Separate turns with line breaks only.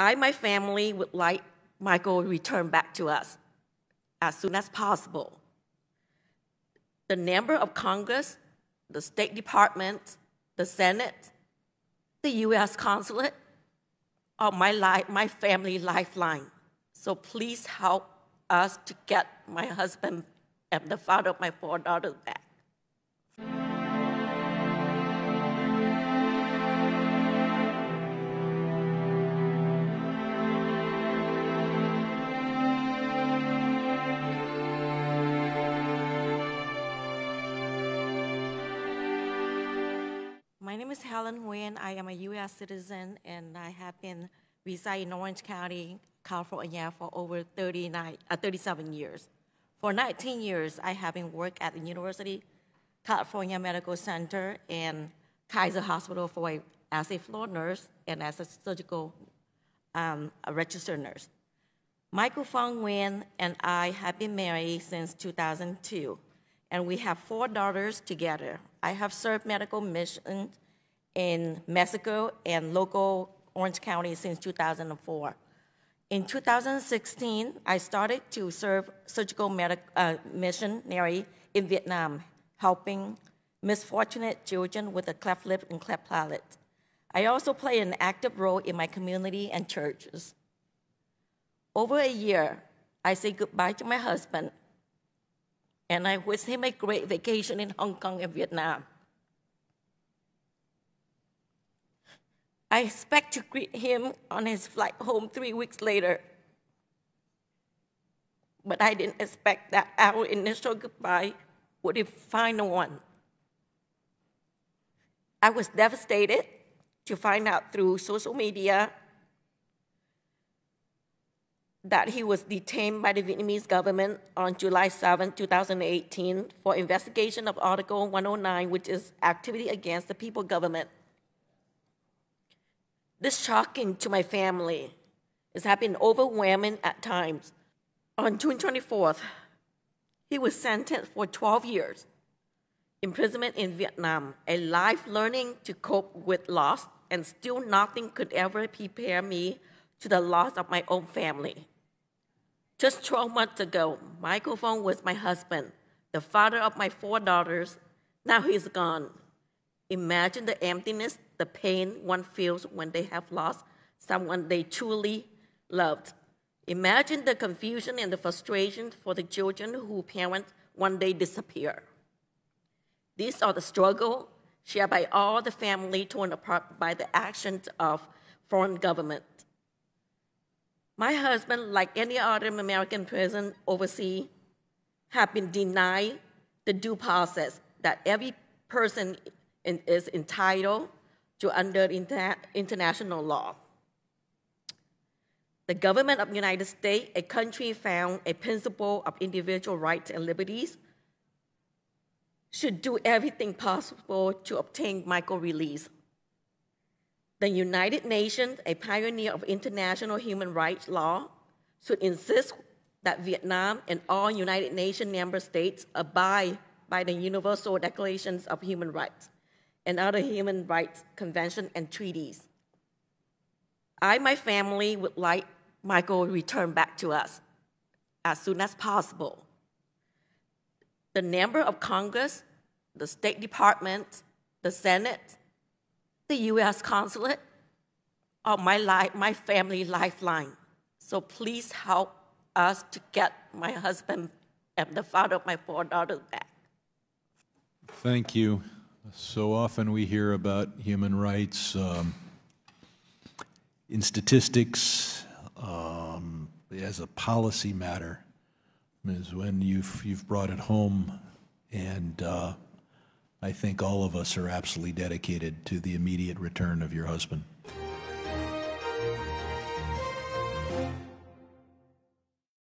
my family would like Michael returned back to us as soon as possible. The member of Congress, the State Department, the Senate, the U.S. Consulate are my family lifeline. So please help us to get my husband and the father of my 4 daughters back. My name is Helen Nguyen. I am a U.S. citizen, and I have been residing in Orange County, California for over 37 years. For 19 years, I have been working at the University California Medical Center and Kaiser Hospital as a floor nurse and as a surgical a registered nurse. Michael Phương Nguyễn and I have been married since 2002, and we have 4 daughters together. I have served medical missions in Mexico and local Orange County since 2004. In 2016, I started to serve surgical missionary in Vietnam, helping misfortunate children with a cleft lip and cleft palate. I also play an active role in my community and churches. Over a year, I say goodbye to my husband, and I wish him a great vacation in Hong Kong and Vietnam. I expect to greet him on his flight home 3 weeks later. But I didn't expect that our initial goodbye would be the final one. I was devastated to find out through social media that he was detained by the Vietnamese government on July 7, 2018 for investigation of Article 109, which is activity against the people government. This shocking to my family. It has been overwhelming at times. On June 24th, he was sentenced for 12 years imprisonment in Vietnam, a life learning to cope with loss, and still nothing could ever prepare me to the loss of my own family. Just 12 months ago, Michael Phương was my husband, the father of my 4 daughters. Now he's gone. Imagine the emptiness, the pain one feels when they have lost someone they truly loved. Imagine the confusion and the frustration for the children whose parents one day disappear. These are the struggles shared by all the family torn apart by the actions of foreign government. My husband, like any other American prison overseas, have been denied the due process that every person is entitled to under international law. The government of the United States, a country found a principle of individual rights and liberties, should do everything possible to obtain Michael's release. The United Nations, a pioneer of international human rights law, should insist that Vietnam and all United Nations member states abide by the Universal Declarations of Human Rights and other human rights conventions and treaties. My family would like Michael returned back to us as soon as possible. The member of Congress, the State Department, the Senate, the U.S. Consulate are my family lifeline. So please help us to get my husband and the father of my 4 daughters back.
Thank you. So often we hear about human rights in statistics as a policy matter. Ms. Nguyen, you've brought it home, and I think all of us are absolutely dedicated to the immediate return of your husband.